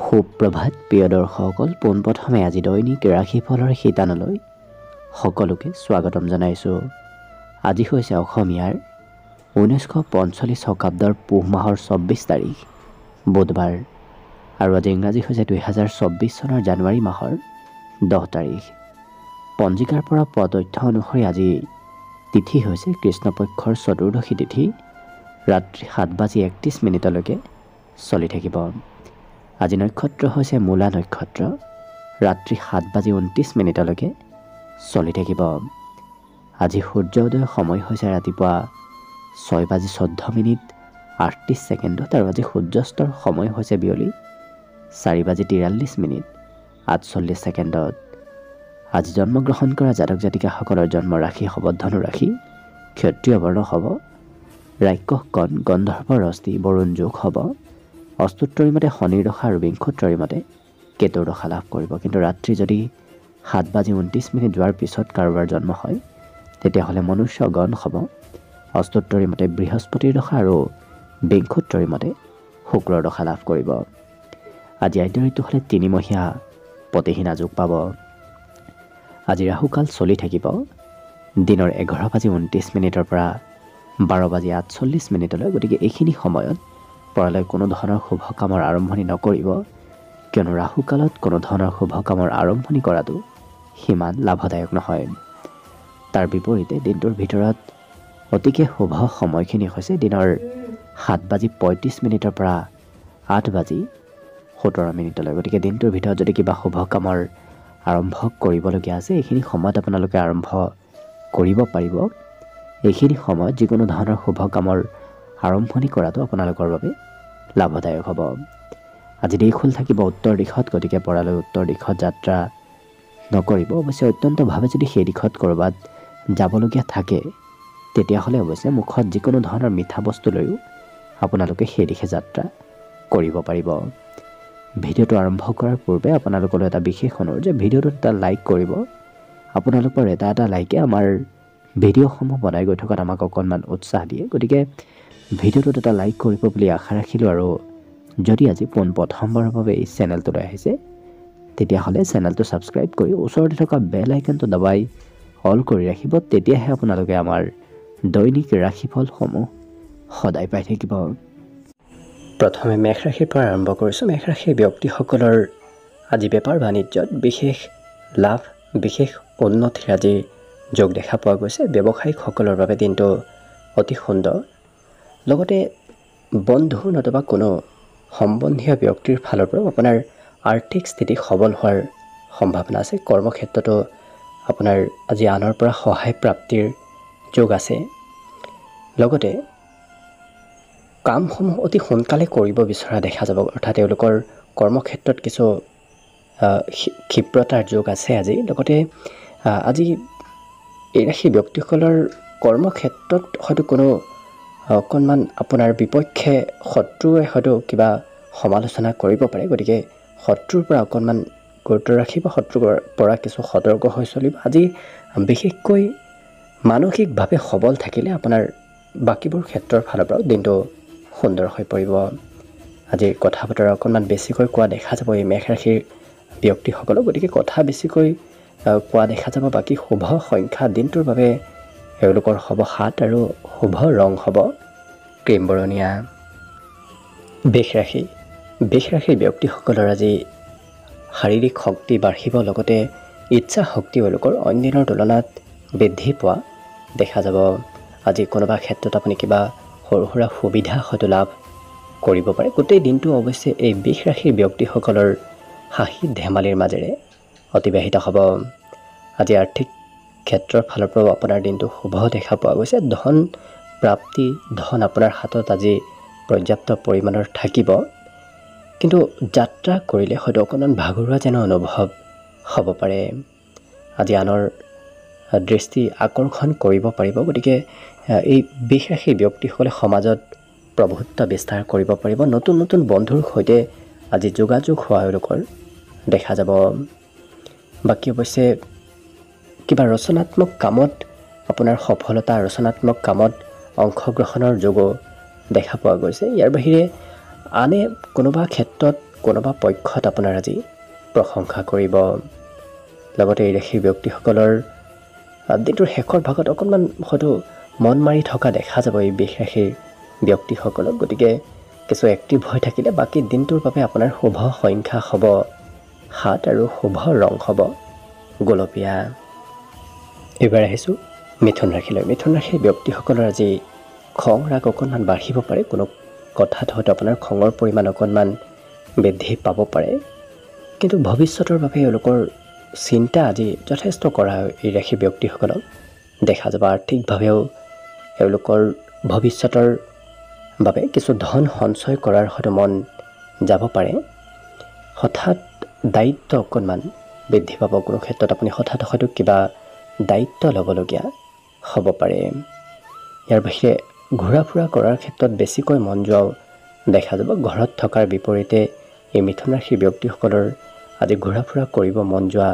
সুপ্ৰভাত প্ৰিয় দৰ্শকসকল, পোনপ্ৰথমে আজি দৈনিক ৰাশিফলৰ শিতানলৈ সকলোকে স্বাগতম জনাইছোঁ। আজি হৈছে অসমীয়াৰ 1945 শকাব্দৰ পুহ মাহৰ 24 তাৰিখ বুধবাৰ আৰু আজি ইংৰাজী হৈছে 2024 চনৰ জানুৱাৰী মাহৰ 10 তাৰিখ। পঞ্জিকাৰ পৰা পোৱা তথ্য অনুসৰি আজি তিথি হৈছে কৃষ্ণপক্ষৰ চতুৰ্দশী তিথি, ৰাত্ৰি 7:31 চলি থাকিব। আজি নক্ষত্ৰ হৈছে মূলা নক্ষত্ৰ, ৰাত্ৰি 7:29 চলি থাকিব। আজি সূৰ্যোদয়ৰ সময় হৈছে ৰাতিপুৱা 6:14 আৰু আজি সূৰ্যাস্তৰ সময় হৈছে বিয়লি 4:43 আজি জন্মগ্ৰহণ কৰা জাতক জাতিকাসকলৰ জন্ম ৰাশি হ'ব ধনু ৰাশি, ক্ষত্ৰিয় বৰ্ণ হ'ব ৰাক্ষস কণ, গন্ধৰ্ব ৰস্তি বৰুণ যোগ হ'ব। অস্তুত্তৰী মতে শনিৰ দশা আৰু বিংশোত্তৰী মতে কেতুৰ দশা লাভ কৰিব। কিন্তু ৰাত্ৰি যদি 7:29 যোৱাৰ পিছত কাৰোবাৰ জন্ম হয় তেতিয়াহ'লে মনুষ্য গণ হ'ব। অস্তুত্তৰী মতে বৃহস্পতিৰ দশা আৰু বিংশোত্তৰী মতে শুক্ৰৰ দশা লাভ কৰিব। আজি আদ্য ঋতু হ'লে 3 মহীয়া পতিহীনা যোগ পাব। আজি ৰাহুকাল চলি থাকিব দিনৰ 11:29 পৰা 12:48। গতিকে এইখিনি সময়ত পৰালৈ কোনো ধৰণৰ শুভ কামৰ আৰম্ভণি নকৰিব, কিয়নো ৰাহুকালত কোনো ধৰণৰ শুভ কামৰ আৰম্ভণি কৰাটো সিমান লাভদায়ক নহয়। তাৰ বিপৰীতে দিনটোৰ ভিতৰত অতিকে শুভ সময়খিনি হৈছে দিনৰ 7:35 পৰা 8:17। গতিকে দিনটোৰ ভিতৰত যদি কিবা শুভ কামৰ আৰম্ভ কৰিবলগীয়া আছে এইখিনি সময়ত আপোনালোকে আৰম্ভ কৰিব পাৰিব। এইখিনি সময়ত যিকোনো ধৰণৰ শুভ কামৰ আৰম্ভণি কৰাটো আপোনালোকৰ বাবে লাভদায়ক হ'ব। আজি দেশোল থাকিব উত্তৰ দিশত, গতিকে পৰালৈ উত্তৰ দিশত যাত্ৰা নকৰিব। অৱশ্যে অত্যন্তভাৱে যদি সেই দিশত ক'ৰবাত যাবলগীয়া থাকে তেতিয়াহ'লে অৱশ্যে মুখত যিকোনো ধৰণৰ মিঠা বস্তু লৈও আপোনালোকে সেই দিশে যাত্ৰা কৰিব পাৰিব। ভিডিঅ'টো আৰম্ভ কৰাৰ পূৰ্বে আপোনালোকলৈ এটা বিশেষ অনুৰোধ যে ভিডিঅ'টোত এটা লাইক কৰিব। আপোনালোকৰ এটা লাইকে আমাৰ ভিডিঅ'সমূহ বনাই গৈ থকাত আমাক অকণমান উৎসাহ দিয়ে। গতিকে ভিডিঅ'টোত এটা লাইক কৰিব বুলি আশা ৰাখিলোঁ। আৰু যদি আজি প্ৰথমবাৰৰ বাবে এই চেনেলটোলৈ আহিছে তেতিয়াহ'লে চেনেলটো ছাবস্ক্ৰাইব কৰি ওচৰতে থকা বেল আইকনটো দবাই অল কৰি ৰাখিব। তেতিয়াহে আপোনালোকে আমাৰ দৈনিক ৰাশিফলসমূহ সদায় পাই থাকিব। প্ৰথমে মেষ ৰাশিৰ পৰা আৰম্ভ কৰিছোঁ। মেষ ৰাশিৰ ব্যক্তিসকলৰ আজি বেপাৰ বাণিজ্যত বিশেষ লাভ, বিশেষ উন্নতিৰ আজি যোগ দেখা পোৱা গৈছে। ব্যৱসায়িকসকলৰ বাবে দিনটো অতি সুন্দৰ। লগতে বন্ধু নতুবা কোনো সম্বন্ধীয় ব্যক্তিৰ ফালৰ পৰাও আপোনাৰ আৰ্থিক স্থিতি সবল হোৱাৰ সম্ভাৱনা আছে। কৰ্মক্ষেত্ৰতো আপোনাৰ আজি আনৰ পৰা সহায় প্ৰাপ্তিৰ যোগ আছে। লগতে কামসমূহ অতি সোনকালে কৰিব বিচৰা দেখা যাব, অৰ্থাৎ তেওঁলোকৰ কৰ্মক্ষেত্ৰত কিছু ক্ষিপ্ৰতাৰ যোগ আছে আজি। লগতে আজি এই ৰাশি ব্যক্তিসকলৰ কৰ্মক্ষেত্ৰত হয়তো কোনো অকণমান আপোনাৰ বিপক্ষে শত্ৰুৱে হয়তো কিবা সমালোচনা কৰিব পাৰে। গতিকে শত্ৰুৰ পৰা অকণমান গুৰুত্ব ৰাখিব, শত্ৰুৰ পৰা কিছু সতৰ্ক হৈ চলিব। আজি বিশেষকৈ মানসিকভাৱে সবল থাকিলে আপোনাৰ বাকীবোৰ ক্ষেত্ৰৰ ফালৰ পৰাও দিনটো সুন্দৰ হৈ পৰিব। আজি কথা বতৰা অকণমান বেছিকৈ কোৱা দেখা যাব এই মেষ ৰাশিৰ ব্যক্তিসকলক। গতিকে কথা বেছিকৈ কোৱা দেখা যাব। বাকী শুভ সংখ্যা দিনটোৰ বাবে এওঁলোকৰ হ'ব 7 আৰু শুভ ৰং হ'ব ক্ৰীম বৰণীয়া। বৃষ ৰাশিৰ ব্যক্তিসকলৰ আজি শাৰীৰিক শক্তি বাঢ়িব, লগতে ইচ্ছা শক্তি এওঁলোকৰ অইন দিনৰ তুলনাত বৃদ্ধি পোৱা দেখা যাব। আজি কোনোবা ক্ষেত্ৰত আপুনি কিবা সৰু সুৰা সুবিধা হয়তো লাভ কৰিব পাৰে। গোটেই দিনটো অৱশ্যে এই বৃষ ৰাশিৰ ব্যক্তিসকলৰ হাঁহি ধেমালিৰ মাজেৰে অতিবাহিত হ'ব। আজি আৰ্থিক ক্ষেত্ৰৰ ফালৰ পৰাও আপোনাৰ দিনটো শুভ দেখা পোৱা গৈছে। ধন প্ৰাপ্তি, ধন আপোনাৰ হাতত আজি পৰ্যাপ্ত পৰিমাণৰ থাকিব। কিন্তু যাত্ৰা কৰিলে হয়তো অকণমান ভাগৰুৱা যেন অনুভৱ হ'ব পাৰে। আজি আনৰ দৃষ্টি আকৰ্ষণ কৰিব পাৰিব। গতিকে এই বৃষ ৰাশিৰ ব্যক্তিসকলে সমাজত প্ৰভুত্ব বিস্তাৰ কৰিব পাৰিব। নতুন নতুন বন্ধুৰ সৈতে আজি যোগাযোগ হোৱা এওঁলোকৰ দেখা যাব। বাকী অৱশ্যে কিবা ৰচনাত্মক কামত আপোনাৰ সফলতা, ৰচনাত্মক কামত অংশগ্ৰহণৰ যোগো দেখা পোৱা গৈছে। ইয়াৰ বাহিৰে আনে কোনোবা ক্ষেত্ৰত কোনোবা পক্ষত আপোনাৰ আজি প্ৰশংসা কৰিব। লগতে এই ৰাশিৰ ব্যক্তিসকলৰ দিনটোৰ শেষৰ ভাগত অকণমান হয়তো মন মাৰি থকা দেখা যাব এই বৃষ ৰাশিৰ ব্যক্তিসকলক। গতিকে কিছু এক্টিভ হৈ থাকিলে বাকী দিনটোৰ বাবে আপোনাৰ শুভ সংখ্যা হ'ব 7 আৰু শুভ ৰং হ'ব গোলপীয়া। এইবাৰ আহিছোঁ মিথুন ৰাশিলৈ। মিথুন ৰাশিৰ ব্যক্তিসকলৰ আজি খং ৰাগ অকণমান বাঢ়িব পাৰে। কোনো কথাত হয়তো আপোনাৰ খঙৰ পৰিমাণ অকণমান বৃদ্ধি পাব পাৰে, কিন্তু ভৱিষ্যতৰ বাবে এওঁলোকৰ চিন্তা আজি যথেষ্ট কৰা এই ৰাশিৰ ব্যক্তিসকলক দেখা যাব। আৰ্থিকভাৱেও এওঁলোকৰ ভৱিষ্যতৰ বাবে কিছু ধন সঞ্চয় কৰাৰ হয়তো মন যাব পাৰে। হঠাৎ দায়িত্ব অকণমান বৃদ্ধি পাব। কোনো ক্ষেত্ৰত আপুনি হঠাৎ হয়তো কিবা দায়িত্ব ল'বলগীয়া হ'ব পাৰে। ইয়াৰ বাহিৰে ঘূৰা ফুৰা কৰাৰ ক্ষেত্ৰত বেছিকৈ মন যোৱাও দেখা যাব। ঘৰত থকাৰ বিপৰীতে এই মিথুন ৰাশিৰ ব্যক্তিসকলৰ আজি ঘূৰা ফুৰা কৰিব মন যোৱা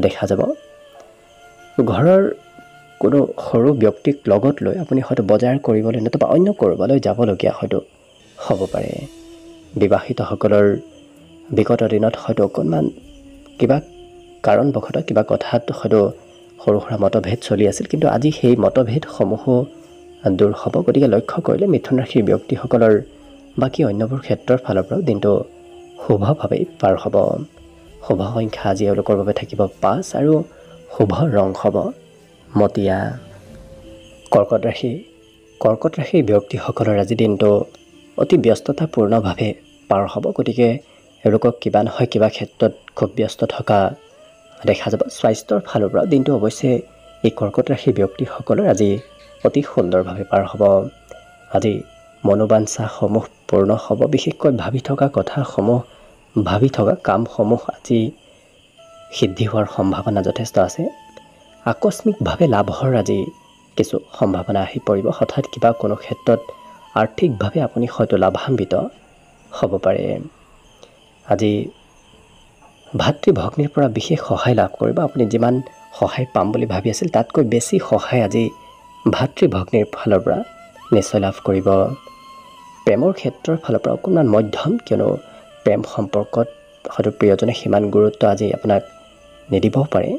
দেখা যাব। ঘৰৰ কোনো সৰু ব্যক্তিক লগত লৈ আপুনি হয়তো বজাৰ কৰিবলৈ নতুবা অন্য ক'ৰবালৈ যাবলগীয়া হয়তো হ'ব পাৰে। বিবাহিতসকলৰ বিগত দিনত হয়তো অকণমান কিবা কাৰণবশতঃ কিবা কথাত হয়তো সৰু সুৰা মতভেদ চলি আছিল, কিন্তু আজি সেই মতভেদসমূহো দূৰ হ'ব। গতিকে লক্ষ্য কৰিলে মিথুন ৰাশিৰ ব্যক্তিসকলৰ বাকী অন্যবোৰ ক্ষেত্ৰৰ ফালৰ পৰাও দিনটো শুভভাৱেই পাৰ হ'ব। শুভ সংখ্যা আজি এওঁলোকৰ বাবে থাকিব 5 আৰু শুভ ৰং হ'ব মটীয়া। কৰ্কট ৰাশি। কৰ্কট ৰাশিৰ ব্যক্তিসকলৰ আজি দিনটো অতি ব্যস্ততাপূৰ্ণভাৱে পাৰ হ'ব। গতিকে এওঁলোকক কিবা নহয় কিবা ক্ষেত্ৰত খুব ব্যস্ত থকা দেখা যাব। স্বাস্থ্যৰ ফালৰ পৰা দিনটো অৱশ্যে এই কৰ্কট ৰাশিৰ ব্যক্তিসকলৰ আজি অতি সুন্দৰভাৱে পাৰ হ'ব। আজি মনোবাঞ্ছাসমূহ পূৰ্ণ হ'ব। বিশেষকৈ ভাবি থকা কথাসমূহ, ভাবি থকা কামসমূহ আজি সিদ্ধি হোৱাৰ সম্ভাৱনা যথেষ্ট আছে। আকস্মিকভাৱে লাভৰ আজি কিছু সম্ভাৱনা আহি পৰিব। হঠাৎ কিবা কোনো ক্ষেত্ৰত আৰ্থিকভাৱে আপুনি হয়তো লাভান্বিত হ'ব পাৰে। আজি ভাতৃ ভগ্নীৰ পৰা বিশেষ সহায় লাভ কৰিব। আপুনি যিমান সহায় পাম বুলি ভাবি আছিল তাতকৈ বেছি সহায় আজি ভাতৃ ভগ্নীৰ ফালৰ পৰা নিশ্চয় লাভ কৰিব। প্ৰেমৰ ক্ষেত্ৰৰ ফালৰ পৰা অকণমান মধ্যম, কিয়নো প্ৰেম সম্পৰ্কত হয়তো প্ৰিয়জনে সিমান গুৰুত্ব আজি আপোনাক নিদিবও পাৰে।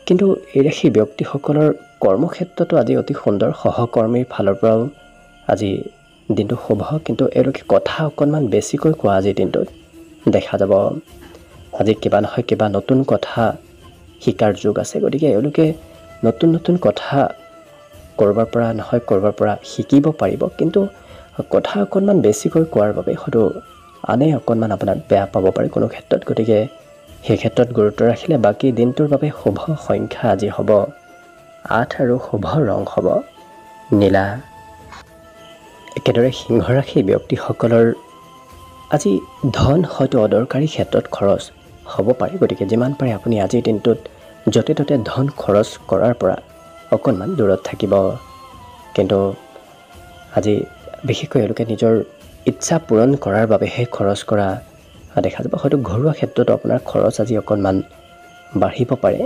কিন্তু এই ৰাশিৰ ব্যক্তিসকলৰ কৰ্মক্ষেত্ৰতো আজি অতি সুন্দৰ। সহকৰ্মীৰ ফালৰ পৰাও আজি দিনটো শুভ, কিন্তু এওঁলোকে কথা অকণমান বেছিকৈ কোৱা আজিৰ দিনটোত দেখা যাব। আজি কিবা নহয় কিবা নতুন কথা শিকাৰ যুগ আছে। গতিকে এওঁলোকে নতুন নতুন কথা ক'ৰবাৰ পৰা নহয় ক'ৰবাৰ পৰা শিকিব পাৰিব, কিন্তু কথা অকণমান বেছিকৈ কোৱাৰ বাবে হয়তো আনে অকণমান আপোনাক বেয়া পাব পাৰে কোনো ক্ষেত্ৰত। গতিকে সেই ক্ষেত্ৰত গুৰুত্ব ৰাখিলে বাকী দিনটোৰ বাবে শুভ সংখ্যা আজি হ'ব 8 আৰু শুভ ৰং হ'ব নীলা। একেদৰে সিংহ ৰাশিৰ ব্যক্তিসকলৰ আজি ধন হয়তো অদৰকাৰী ক্ষেত্ৰত খৰচ হ'ব পাৰে। গতিকে যিমান পাৰে আপুনি আজিৰ দিনটোত য'তে ত'তে ধন খৰচ কৰাৰ পৰা অকণমান দূৰত থাকিব। কিন্তু আজি বিশেষকৈ এওঁলোকে নিজৰ ইচ্ছা পূৰণ কৰাৰ বাবেহে খৰচ কৰা দেখা যাব। হয়তো ঘৰুৱা ক্ষেত্ৰত আপোনাৰ খৰচ আজি অকণমান বাঢ়িব পাৰে,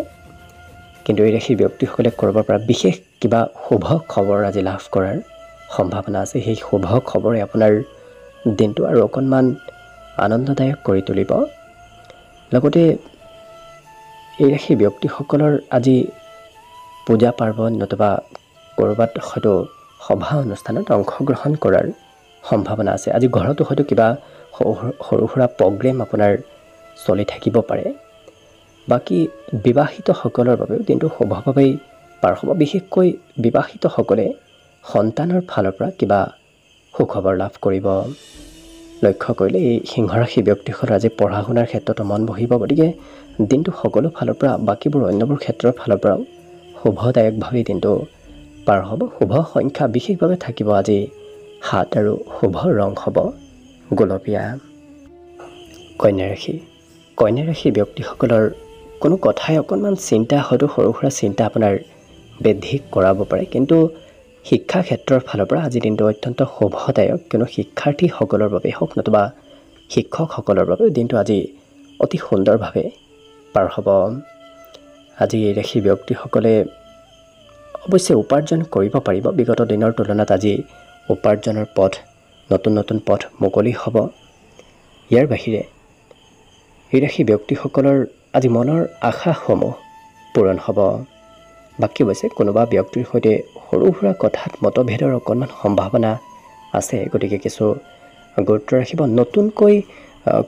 কিন্তু এই ৰাশিৰ ব্যক্তিসকলে ক'ৰবাৰ পৰা বিশেষ কিবা শুভ খবৰ আজি লাভ কৰাৰ সম্ভাৱনা আছে। সেই শুভ খবৰে আপোনাৰ দিনটো আৰু অকণমান আনন্দদায়ক কৰি তুলিব। লগতে এই ৰাশিৰ ব্যক্তিসকলৰ আজি পূজা পাৰ্বণ নতুবা ক'ৰবাত হয়তো সভা অনুষ্ঠানত অংশগ্ৰহণ কৰাৰ সম্ভাৱনা আছে। আজি ঘৰতো হয়তো কিবা সৰু সুৰা প্ৰগ্ৰেম আপোনাৰ চলি থাকিব পাৰে। বাকী বিবাহিতসকলৰ বাবেও দিনটো শুভভাৱেই পাৰ হ'ব। বিশেষকৈ বিবাহিতসকলে সন্তানৰ ফালৰ পৰা কিবা সুখবৰ লাভ কৰিব। লক্ষ্য কৰিলে এই সিংহ ৰাশি ব্যক্তিসকলৰ আজি পঢ়া শুনাৰ ক্ষেত্ৰতো মন বহিব। গতিকে দিনটো সকলো ফালৰ পৰা বাকীবোৰ অন্যবোৰ ক্ষেত্ৰৰ ফালৰ পৰাও শুভদায়কভাৱেই দিনটো পাৰ হ'ব। শুভ সংখ্যা বিশেষভাৱে থাকিব আজি 7 আৰু শুভ ৰং হ'ব গোলপীয়া। কন্যা ৰাশি। কন্যা ৰাশি ব্যক্তিসকলৰ কোনো কথাই অকণমান চিন্তা, হয়তো সৰু সুৰা চিন্তা আপোনাৰ বৃদ্ধি কৰাব পাৰে, কিন্তু শিক্ষা ক্ষেত্ৰৰ ফালৰ পৰা আজি দিনটো অত্যন্ত শুভদায়ক। কিয়নো শিক্ষাৰ্থীসকলৰ বাবে হওক নতুবা শিক্ষকসকলৰ বাবে দিনটো আজি অতি সুন্দৰভাৱে পাৰ হ'ব। আজি এই ৰাশি ব্যক্তিসকলে অৱশ্যে উপাৰ্জন কৰিব পাৰিব। বিগত দিনৰ তুলনাত আজি উপাৰ্জনৰ পথ নতুন নতুন পথ মুকলি হ'ব। ইয়াৰ বাহিৰে এই ৰাশি ব্যক্তিসকলৰ আজি মনৰ আশাসমূহ পূৰণ হ'ব। বাকী অৱশ্যে কোনোবা ব্যক্তিৰ সৈতে সৰু সুৰা কথাত মতভেদৰ অকণমান সম্ভাৱনা আছে, গতিকে কিছু গুৰুত্ব ৰাখিব। নতুনকৈ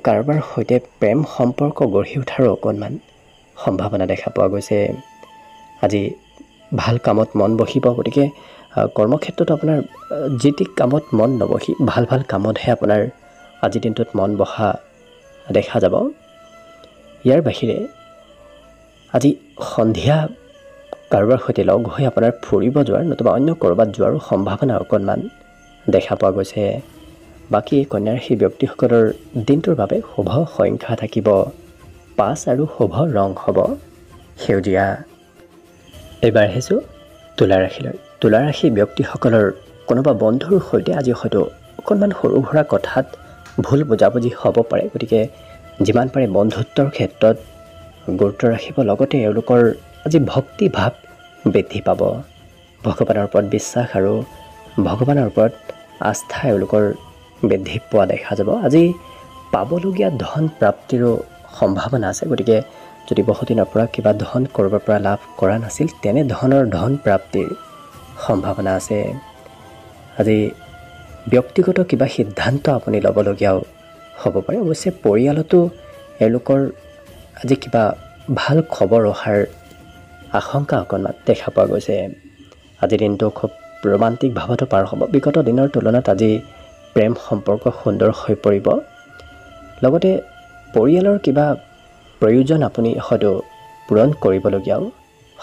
কাৰোবাৰ সৈতে প্ৰেম সম্পৰ্ক গঢ়ি উঠাৰো অকণমান সম্ভাৱনা দেখা পোৱা গৈছে। আজি ভাল কামত মন বহিব, গতিকে কৰ্মক্ষেত্ৰত আপোনাৰ যি টি কামত মন নবহি ভাল ভাল কামতহে আপোনাৰ আজিৰ দিনটোত মন বহা দেখা যাব। ইয়াৰ বাহিৰে আজি সন্ধিয়া কাৰোবাৰ সৈতে লগ হৈ আপোনাৰ ফুৰিব যোৱাৰ নতুবা অন্য ক'ৰবাত যোৱাৰো সম্ভাৱনা অকণমান দেখা পোৱা গৈছে। বাকী কন্যা ৰাশি ব্যক্তিসকলৰ দিনটোৰ বাবে শুভ সংখ্যা থাকিব 5 আৰু শুভ ৰং হ'ব সেউজীয়া। এইবাৰ আহিছোঁ তুলা ৰাশিলৈ। তুলা ৰাশি ব্যক্তিসকলৰ কোনোবা বন্ধুৰ সৈতে আজি হয়তো অকণমান সৰু সুৰা কথাত ভুল বুজাবুজি হ'ব পাৰে, গতিকে যিমান পাৰে বন্ধুত্বৰ ক্ষেত্ৰত গুৰুত্ব ৰাখিব। লগতে এওঁলোকৰ আজি ভক্তি ভাৱ বৃদ্ধি পাব। ভগৱানৰ ওপৰত বিশ্বাস আৰু ভগৱানৰ ওপৰত আস্থা এওঁলোকৰ বৃদ্ধি পোৱা দেখা যাব। আজি পাবলগীয়া ধন প্ৰাপ্তিৰো সম্ভাৱনা আছে, গতিকে যদি বহুদিনৰ পৰা কিবা ধন ক'ৰবাৰ পৰা লাভ কৰা নাছিল তেনে ধনৰ ধন প্ৰাপ্তিৰ সম্ভাৱনা আছে। আজি ব্যক্তিগত কিবা সিদ্ধান্ত আপুনি ল'বলগীয়াও হ'ব পাৰে। অৱশ্যে পৰিয়ালতো এওঁলোকৰ আজি কিবা ভাল খবৰ অহাৰ আশংকা অকণমান দেখা পোৱা গৈছে। আজিৰ দিনটো খুব ৰোমান্টিক ভাৱতো পাৰ হ'ব। বিগত দিনৰ তুলনাত আজি প্ৰেম সম্পৰ্ক সুন্দৰ হৈ পৰিব। লগতে পৰিয়ালৰ কিবা প্ৰয়োজন আপুনি হয়তো পূৰণ কৰিবলগীয়াও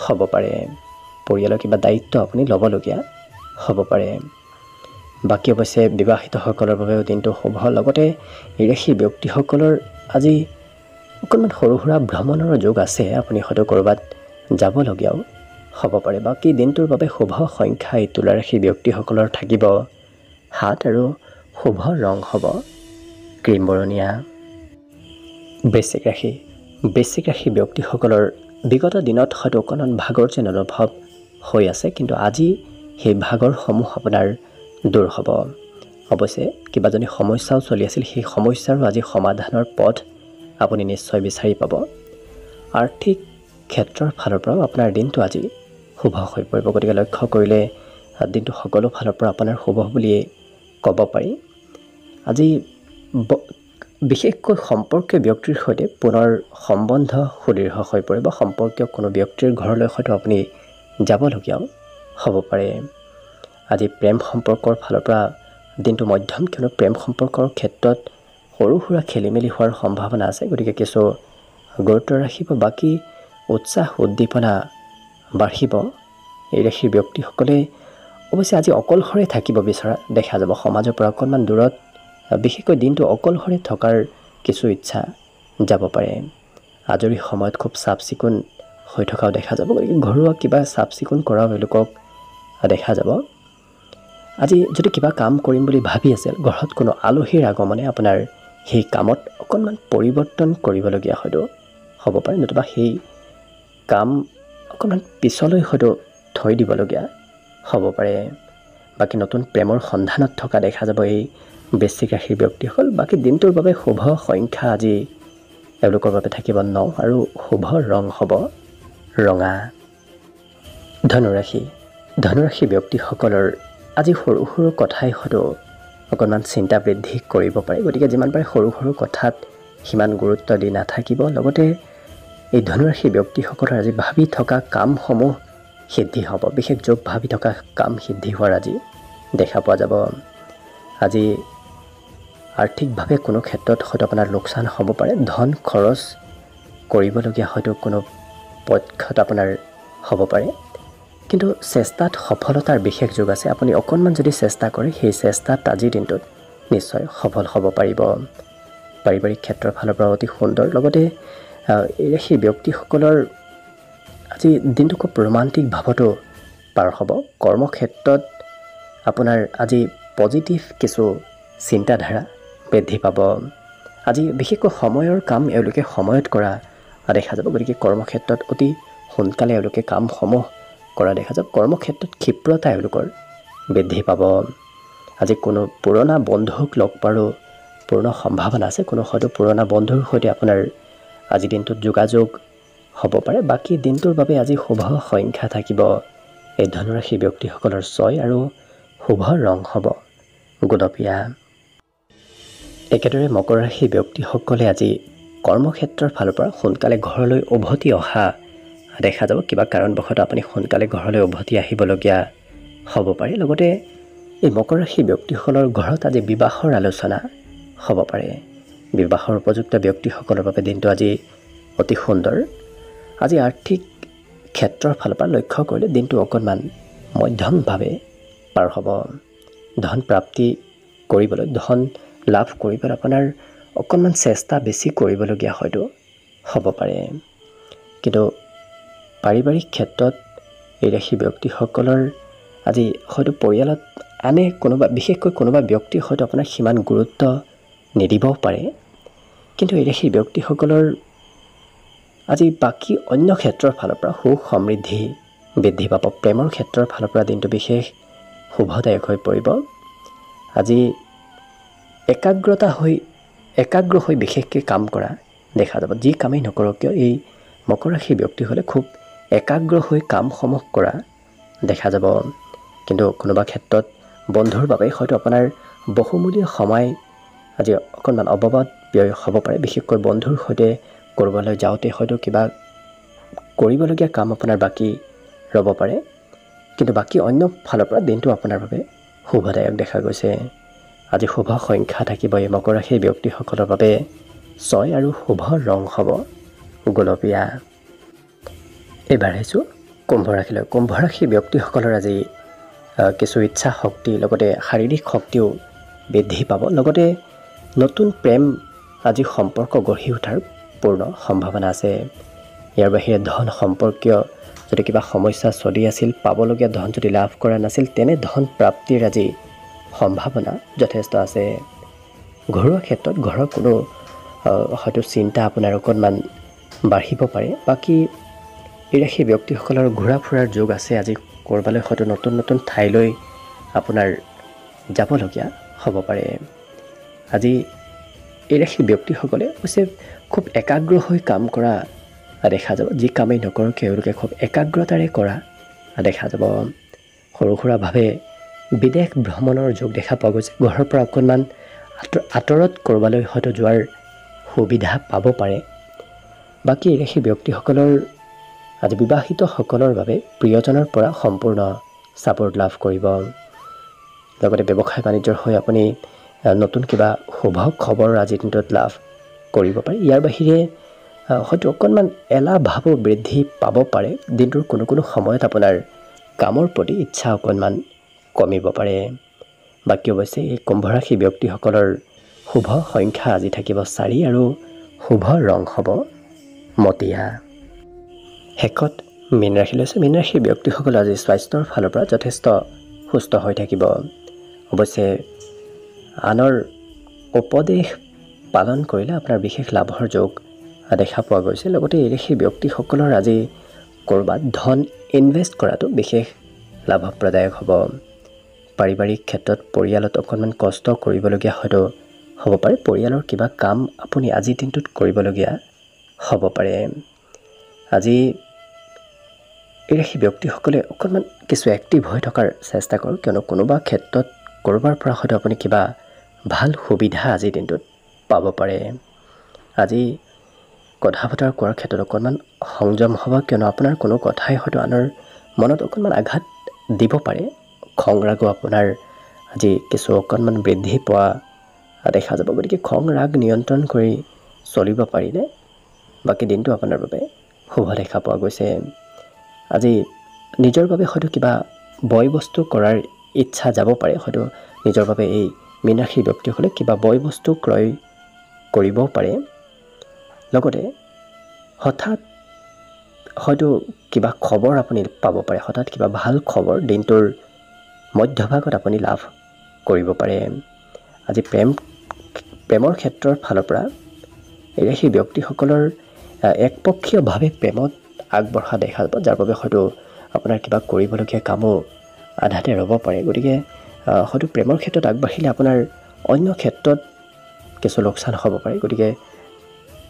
হ'ব পাৰে। পৰিয়ালৰ কিবা দায়িত্ব আপুনি ল'বলগীয়া হ'ব পাৰে। বাকী অৱশ্যে বিবাহিতসকলৰ বাবেও দিনটো শুভ। লগতে এই ৰাশি ব্যক্তিসকলৰ আজি অকণমান সৰু সুৰা ভ্ৰমণৰ যোগ আছে, আপুনি হয়তো ক'ৰবাত যাবলগীয়াও হ'ব পাৰে। বাকী দিনটোৰ বাবে শুভ সংখ্যা এই তুলা ৰাশি ব্যক্তিসকলৰ থাকিব 7 আৰু শুভ ৰং হ'ব ক্ৰীম বৰণীয়া। বৃশ্চিক ৰাশি। বৃশ্চিক ৰাশি ব্যক্তিসকলৰ বিগত দিনত হয়তো অকণমান ভাগৰ যেন অনুভৱ হৈ আছে, কিন্তু আজি সেই ভাগৰসমূহ আপোনাৰ দূৰ হ'ব। অৱশ্যে কিবা যদি সমস্যাও চলি আছিল, সেই সমস্যাৰো আজি সমাধানৰ পথ আপুনি নিশ্চয় বিচাৰি পাব। আৰ্থিক ক্ষেত্ৰৰ ফালৰ পৰাও আপোনাৰ দিনটো আজি শুভ হৈ পৰিব, গতিকে লক্ষ্য কৰিলে দিনটো সকলো ফালৰ পৰা আপোনাৰ শুভ বুলিয়েই ক'ব পাৰি। আজি বিশেষকৈ সম্পৰ্কীয় ব্যক্তিৰ সৈতে পুনৰ সম্বন্ধ সুদৃঢ় হৈ পৰিব। সম্পৰ্কীয় কোনো ব্যক্তিৰ ঘৰলৈ হয়তো আপুনি যাবলগীয়াও হ'ব পাৰে। আজি প্ৰেম সম্পৰ্কৰ ফালৰ পৰা দিনটো মধ্যম, কিয়নো প্ৰেম সম্পৰ্কৰ ক্ষেত্ৰত সৰু সুৰা খেলি মেলি হোৱাৰ সম্ভাৱনা আছে, গতিকে কিছু গুৰুত্ব ৰাখিব। বাকী উৎসাহ উদ্দীপনা বাঢ়িব। এই ৰাশিৰ ব্যক্তিসকলে অৱশ্যে আজি অকলশৰে থাকিব বিচৰা দেখা যাব। সমাজৰ পৰা অকণমান দূৰত বিশেষকৈ দিনটো অকলশৰে থকাৰ কিছু ইচ্ছা যাব পাৰে। আজৰি সময়ত খুব চাফ চিকুণ হৈ থকাও দেখা যাব, গতিকে ঘৰুৱা কিবা চাফ চিকুণ কৰাও এওঁলোকক দেখা যাব। আজি যদি কিবা কাম কৰিম বুলি ভাবি আছিল, ঘৰত কোনো আলহীৰ আগমনে আপোনাৰ সেই কামত অকণমান পৰিৱৰ্তন কৰিবলগীয়া হয়তো হ'ব পাৰে, নতুবা সেই কাম অকণমান পিছলৈ হয়তো থৈ দিবলগীয়া হ'ব পাৰে। বাকী নতুন প্ৰেমৰ সন্ধানত থকা দেখা যাব এই বৃশ্চিক ৰাশিৰ ব্যক্তিসকল। বাকী দিনটোৰ বাবে শুভ সংখ্যা আজি এওঁলোকৰ বাবে থাকিব 9 আৰু শুভ ৰং হ'ব ৰঙা। ধনুৰাশি। ধনুৰাশি ব্যক্তিসকলৰ আজি সৰু সৰু কথাই হয়তো অকণমান চিন্তা বৃদ্ধি কৰিব পাৰে, গতিকে যিমান পাৰে সৰু সৰু কথাত সিমান গুৰুত্ব দি নাথাকিব। লগতে এই ধনুৰাশি ব্যক্তিসকলৰ আজি ভাবি থকা কামসমূহ সিদ্ধি হ'ব। বিশেষ যোগ ভাবি থকা কাম সিদ্ধি হোৱাৰ আজি দেখা পোৱা যাব। আজি আৰ্থিকভাৱে কোনো ক্ষেত্ৰত হয়তো আপোনাৰ লোকচান হ'ব পাৰে। ধন খৰচ কৰিবলগীয়া হয়তো কোনো পক্ষত আপোনাৰ হ'ব পাৰে, কিন্তু চেষ্টাত সফলতাৰ বিশেষ যোগ আছে। আপুনি অকণমান যদি চেষ্টা কৰে, সেই চেষ্টাত আজিৰ দিনটোত নিশ্চয় সফল হ'ব পাৰিব। পাৰিবাৰিক ক্ষেত্ৰৰ ফালৰ পৰা অতি সুন্দৰ। লগতে সেই ব্যক্তিসকলৰ আজি দিনটো খুব ৰোমান্টিক ভাৱতো পাৰ হ'ব। কৰ্মক্ষেত্ৰত আপোনাৰ আজি পজিটিভ কিছু চিন্তাধাৰা বৃদ্ধি পাব। আজি বিশেষকৈ সময়ৰ কাম এওঁলোকে সময়ত কৰা দেখা যাব, গতিকে কৰ্মক্ষেত্ৰত অতি সোনকালে এওঁলোকে কামসমূহ কৰা দেখা যাব। কৰ্মক্ষেত্ৰত ক্ষিপ্ৰতা এওঁলোকৰ বৃদ্ধি পাব। আজি কোনো পুৰণা বন্ধুক লগ পোৱাৰো পূৰ্ণ সম্ভাৱনা আছে। কোনো হয়তো পুৰণা বন্ধুৰ সৈতে আপোনাৰ আজি দিনটোত যোগাযোগ হ'ব পাৰে। বাকী দিনটোৰ বাবে আজি শুভ সংখ্যা থাকিব এই ধনুৰাশি ব্যক্তিসকলৰ 6 আৰু শুভ ৰং হ'ব গোলপীয়া। একেদৰে মকৰ ৰাশি ব্যক্তিসকলে আজি কৰ্মক্ষেত্ৰৰ ফালৰ পৰা সোনকালে ঘৰলৈ উভতি অহা দেখা যাব। কিবা কাৰণবশতঃ আপুনি সোনকালে ঘৰলৈ উভতি আহিবলগীয়া হ'ব পাৰে। লগতে এই মকৰ ৰাশি ব্যক্তিসকলৰ ঘৰত আজি বিবাহৰ আলোচনা হ'ব পাৰে। বিবাহৰ উপযুক্ত ব্যক্তিসকলৰ বাবে দিনটো আজি অতি সুন্দৰ। আজি আৰ্থিক ক্ষেত্ৰৰ ফালৰ পৰা লক্ষ্য কৰিলে দিনটো অকণমান মধ্যমভাৱে পাৰ হ'ব। ধন প্ৰাপ্তি কৰিবলৈ, ধন লাভ কৰিবলৈ আপোনাৰ অকণমান চেষ্টা বেছি কৰিবলগীয়া হয়তো হ'ব পাৰে। কিন্তু পাৰিবাৰিক ক্ষেত্ৰত এই ৰাশি ব্যক্তিসকলৰ আজি হয়তো পৰিয়ালত আনে বিশেষকৈ কোনোবা ব্যক্তিয়ে হয়তো আপোনাক সিমান গুৰুত্ব নিদিবও পাৰে। কিন্তু এই ৰাশি ব্যক্তিসকলৰ আজি বাকী অন্য ক্ষেত্ৰৰ ফালৰ পৰা সুখ সমৃদ্ধি বৃদ্ধি পাব। প্ৰেমৰ ক্ষেত্ৰৰ ফালৰ পৰা দিনটো বিশেষ শুভদায়ক হৈ পৰিব। আজি একাগ্ৰ হৈ বিশেষকৈ কাম কৰা দেখা যাব। যি কামেই নকৰক কিয় এই মকৰ ৰাশি ব্যক্তি হ'লে খুব একাগ্ৰ হৈ কামসমূহ কৰা দেখা যাব। কিন্তু কোনোবা ক্ষেত্ৰত বন্ধুৰ বাবে হয়তো আপোনাৰ বহুমূলীয়া সময় আজি অকণমান অবাবত ব্যয় হ'ব পাৰে। বিশেষকৈ বন্ধুৰ সৈতে ক'ৰবালৈ যাওঁতে হয়তো কিবা কৰিবলগীয়া কাম আপোনাৰ বাকী ৰ'ব পাৰে। কিন্তু বাকী অন্য ফালৰ পৰা দিনটো আপোনাৰ বাবে শুভদায়ক দেখা গৈছে। আজি শুভ সংখ্যা থাকিব এই মকৰ ৰাশি ব্যক্তিসকলৰ বাবে 6 আৰু শুভ ৰং হ'ব গোলপীয়া। এইবাৰ আহিছোঁ কুম্ভ ৰাশিলৈ। কুম্ভ ৰাশি ব্যক্তিসকলৰ আজি কিছু ইচ্ছা শক্তি লগতে শাৰীৰিক শক্তিও বৃদ্ধি পাব। লগতে নতুন প্ৰেম আজি সম্পৰ্ক গঢ়ি উঠাৰ পূৰ্ণ সম্ভাৱনা আছে। ইয়াৰ বাহিৰে ধন সম্পৰ্কীয় যদি কিবা সমস্যা চলি আছিল, পাবলগীয়া ধন যদি লাভ কৰা নাছিল, তেনে ধন প্ৰাপ্তিৰ আজি সম্ভাৱনা যথেষ্ট আছে। ঘৰুৱা ক্ষেত্ৰত ঘৰৰ কোনো হয়তো চিন্তা আপোনাৰ অকণমান বাঢ়িব পাৰে। বাকী এই ৰাশি ব্যক্তিসকলৰ ঘূৰা ফুৰাৰ যোগ আছে। আজি ক'ৰবালৈ হয়তো নতুন নতুন ঠাইলৈ আপোনাৰ যাবলগীয়া হ'ব পাৰে। আজি এই ৰাশি ব্যক্তিসকলে অৱশ্যে খুব একাগ্ৰ হৈ কাম কৰা দেখা যাব। যি কামেই নকৰক তেওঁলোকে খুব একাগ্ৰতাৰে কৰা দেখা যাব। সৰু সুৰাভাৱে বিদেশ ভ্ৰমণৰ যোগ দেখা পোৱা গৈছে। ঘৰৰ পৰা অকণমান আঁতৰত ক'ৰবালৈ হয়তো যোৱাৰ সুবিধা পাব পাৰে। বাকী এই ৰাশি ব্যক্তিসকলৰ আজি বিবাহিতসকলৰ বাবে প্ৰিয়জনৰ পৰা সম্পূৰ্ণ ছাপোৰ্ট লাভ কৰিব। লগতে ব্যৱসায় বাণিজ্যৰ হৈ আপুনি নতুন কিবা শুভ খবৰ আজিৰ দিনটোত লাভ কৰিব পাৰে। ইয়াৰ বাহিৰে হয়তো অকণমান এলাহ ভাৱো বৃদ্ধি পাব পাৰে। দিনটোৰ কোনো সময়ত আপোনাৰ কামৰ প্ৰতি ইচ্ছা অকণমান কমিব পাৰে। বাকী অৱশ্যে এই কুম্ভ ৰাশি ব্যক্তিসকলৰ শুভ সংখ্যা আজি থাকিব 4 আৰু শুভ ৰং হ'ব মটীয়া। শেষত মীন ৰাশি লৈছে। মীন ৰাশিৰ ব্যক্তিসকল আজি স্বাস্থ্যৰ ফালৰ পৰা যথেষ্ট সুস্থ হৈ থাকিব। অৱশ্যে আনৰ উপদেশ পালন কৰিলে আপোনাৰ বিশেষ লাভৰ যোগ দেখা পোৱা গৈছে। লগতে এই ৰাশি ব্যক্তিসকলৰ আজি ক'ৰবাত ধন ইনভেষ্ট কৰাটো বিশেষ লাভপ্ৰদায়ক হ'ব। পাৰিবাৰিক ক্ষেত্ৰত পৰিয়ালত অকণমান কষ্ট কৰিবলগীয়া হয়তো হ'ব পাৰে। পৰিয়ালৰ কিবা কাম আপুনি আজিৰ দিনটোত কৰিবলগীয়া হ'ব পাৰে। আজি এই ৰাশি ব্যক্তিসকলে অকণমান কিছু এক্টিভ হৈ থকাৰ চেষ্টা কৰক, কিয়নো কোনোবা ক্ষেত্ৰত ক'ৰবাৰ পৰা হয়তো আপুনি কিবা ভাল সুবিধা আজিৰ দিনটোত পাব পাৰে। আজি কথা বতৰা কোৱাৰ ক্ষেত্ৰত অকণমান সংযম হ'ব, কিয়নো আপোনাৰ কোনো কথাই হয়তো আনৰ মনত অকণমান আঘাত দিব পাৰে। খং ৰাগো আপোনাৰ আজি কিছু অকণমান বৃদ্ধি পোৱা দেখা যাব। গতিকে খং ৰাগ নিয়ন্ত্ৰণ কৰি চলিব পাৰিলে বাকী দিনটো আপোনাৰ বাবে শুভ দেখা পোৱা গৈছে। আজি নিজৰ বাবে হয়তো কিবা বয় বস্তু কৰাৰ ইচ্ছা যাব পাৰে। হয়তো নিজৰ বাবে এই মীন ৰাশি ব্যক্তিসকলে কিবা বয় বস্তু ক্ৰয় কৰিবও পাৰে। লগতে হঠাৎ হয়তো কিবা খবৰ আপুনি পাব পাৰে। হঠাৎ কিবা ভাল খবৰ দিনটোৰ মধ্যভাগত আপুনি লাভ কৰিব পাৰে। আজি প্ৰেমৰ ক্ষেত্ৰৰ ফালৰ পৰা এই ৰাশি ব্যক্তিসকলৰ একপক্ষীয়ভাৱে প্ৰেমত আগবঢ়া দেখা যাব, যাৰ বাবে হয়তো আপোনাৰ কিবা কৰিবলগীয়া কামো আধাতে ৰ'ব পাৰে। গতিকে হয়তো প্ৰেমৰ ক্ষেত্ৰত আগবাঢ়িলে আপোনাৰ অন্য ক্ষেত্ৰত কিছু লোকচান হ'ব পাৰে। গতিকে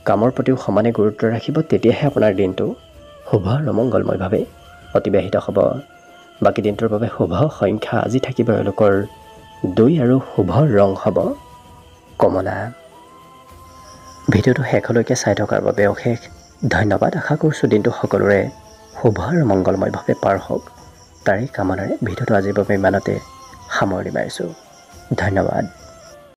কামৰ প্ৰতিও সমানে গুৰুত্ব ৰাখিব, তেতিয়াহে আপোনাৰ দিনটো শুভ আৰু মংগলময়ভাৱে অতিবাহিত হ'ব। বাকী দিনটোৰ বাবে শুভ সংখ্যা আজি থাকিব এওঁলোকৰ 2 আৰু শুভ ৰং হ'ব কমলা। ভিডিঅ'টো শেষলৈকে চাই থকাৰ বাবে অশেষ ধন্যবাদ। আশা কৰিছোঁ দিনটো সকলোৰে শুভ আৰু মংগলময়ভাৱে পাৰ হওক, তাৰে কামনাৰে ভিডিঅ'টো আজিৰ বাবে ইমানতে সামৰণি মাৰিছোঁ। ধন্যবাদ।